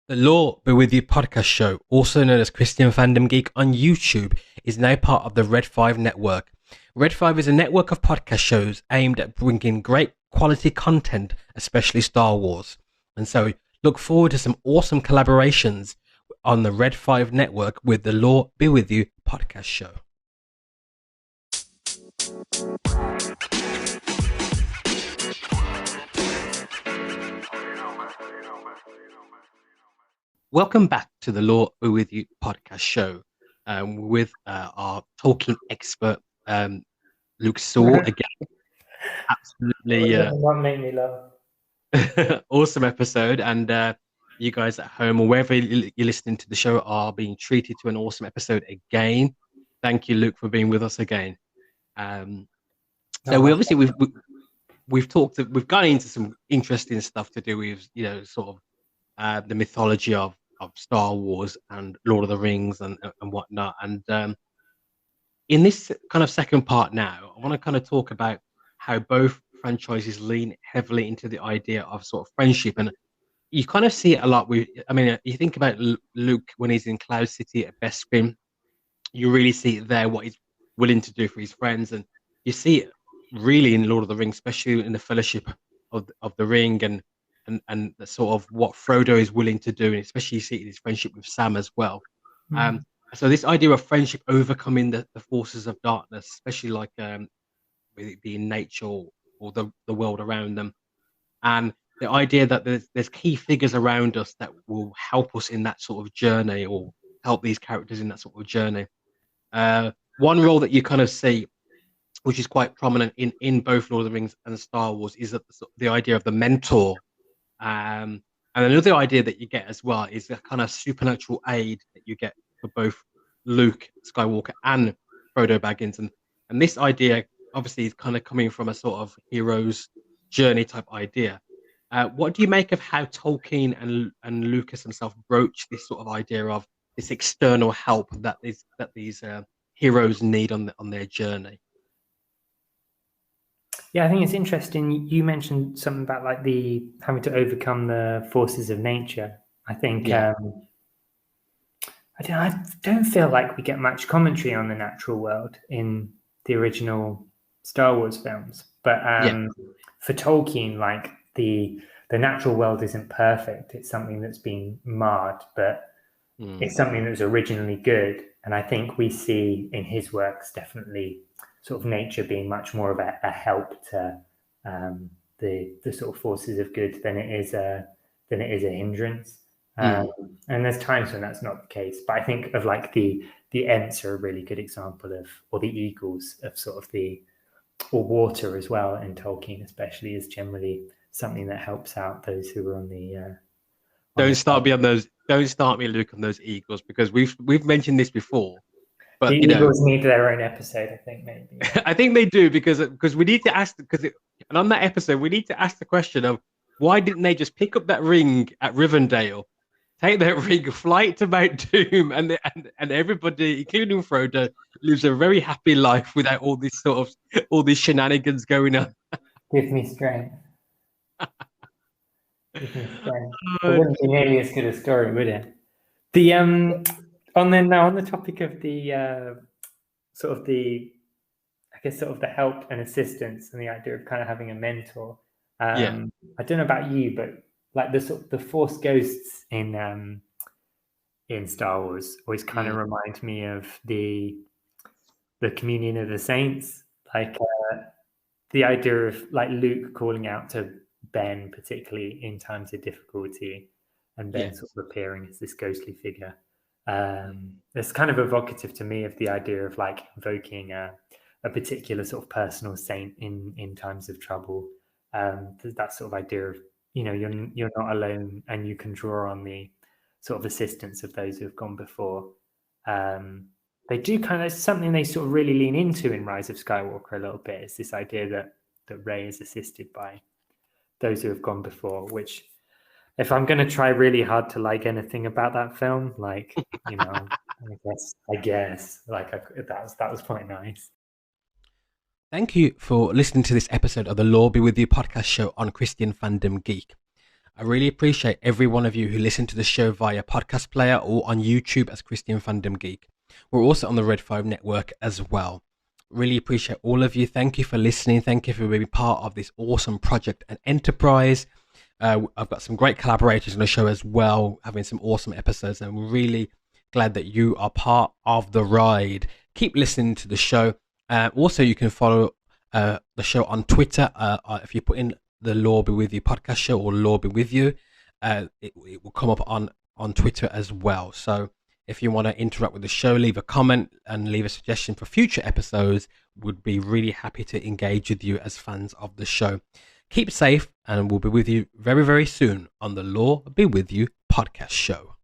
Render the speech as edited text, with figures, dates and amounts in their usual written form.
The Law Be With You podcast show, also known as Christian Fandom Geek on YouTube, is now part of the Red 5 network. Red 5 is a network of podcast shows aimed at bringing great quality content, especially Star Wars. And so look forward to some awesome collaborations on the Red 5 network with the Law Be With You podcast show. Welcome back to the Law Be With You podcast show with our Tolkien expert, Luke Sewell. Again, absolutely Not make me laugh. awesome episode. And you guys at home or wherever you're listening to the show are being treated to an awesome episode again. Thank you, Luke, for being with us again. So we've gone into some interesting stuff to do with, sort of the mythology of Star Wars and Lord of the Rings and whatnot. And in this kind of second part now, I want to kind of talk about how both franchises lean heavily into the idea of sort of friendship. And you kind of see it a lot with, you think about Luke when he's in Cloud City at Bespin, you really see it there, what he's willing to do for his friends. And you see it really in Lord of the Rings, especially in the Fellowship of the Ring and the sort of what Frodo is willing to do, and especially you see it in his friendship with Sam as well. So this idea of friendship overcoming the forces of darkness, especially like with it being nature or the world around them, and the idea that there's key figures around us that will help us in that sort of journey or help these characters in that sort of journey. One role that you kind of see, which is quite prominent in both Lord of the Rings and Star Wars, is that the idea of the mentor. And another idea that you get as well is the kind of supernatural aid that you get for both Luke Skywalker and Frodo Baggins. And this idea obviously is kind of coming from a sort of hero's journey type idea. What do you make of how Tolkien and Lucas himself broach this sort of idea of this external help that these heroes need on their journey? Yeah, I think it's interesting. You mentioned something about like having to overcome the forces of nature. I think I don't feel like we get much commentary on the natural world in the original Star Wars films. But for Tolkien, like the natural world isn't perfect. It's something that's been marred, but it's something that was originally good. And I think we see in his works definitely sort of nature being much more of a help to the sort of forces of good than it is a hindrance. And there's times when that's not the case. But I think of like the Ents are a really good example of, or the eagles of sort of or water as well in Tolkien especially is generally something that helps out those who are on the. Don't start me, Luke, on those eagles, because we've mentioned this before. But the eagles need their own episode, I think, maybe. I think they do because we need to ask, and on that episode we need to ask the question of why didn't they just pick up that ring at Rivendell, take that ring, fly it to Mount Doom, and everybody, including Frodo, lives a very happy life without all these shenanigans going on. Give me strength. Give me strength. It wouldn't be nearly as good a story, would it? On the topic of the help and assistance and the idea of kind of having a mentor. I don't know about you, but like the Force ghosts in Star Wars always kind of remind me of the communion of the saints, like the idea of like Luke calling out to Ben, particularly in times of difficulty, and Ben sort of appearing as this ghostly figure. It's kind of evocative to me of the idea of like invoking a particular sort of personal saint in times of trouble. That sort of idea of, you're not alone and you can draw on the sort of assistance of those who have gone before. They do kind of something they sort of really lean into in Rise of Skywalker a little bit. It's this idea that Rey is assisted by those who have gone before, which, if I'm going to try really hard to like anything about that film, like, I guess that was quite nice. Thank you for listening to this episode of the Law Be With You podcast show on Christian Fandom Geek. I really appreciate every one of you who listen to the show via podcast player or on YouTube as Christian Fandom Geek. We're also on the Red 5 network as well. Really appreciate all of you. Thank you for listening. Thank you for being part of this awesome project and enterprise. I've got some great collaborators on the show as well, having some awesome episodes, and we're really glad that you are part of the ride. Keep listening to the show. Also, you can follow the show on Twitter. If you put in the Lord Be With You podcast show or Lord Be With You, it will come up on Twitter as well. So if you want to interact with the show, leave a comment and leave a suggestion for future episodes. Would be really happy to engage with you as fans of the show. Keep safe, and we'll be with you very, very soon on the Lord Be With You podcast show.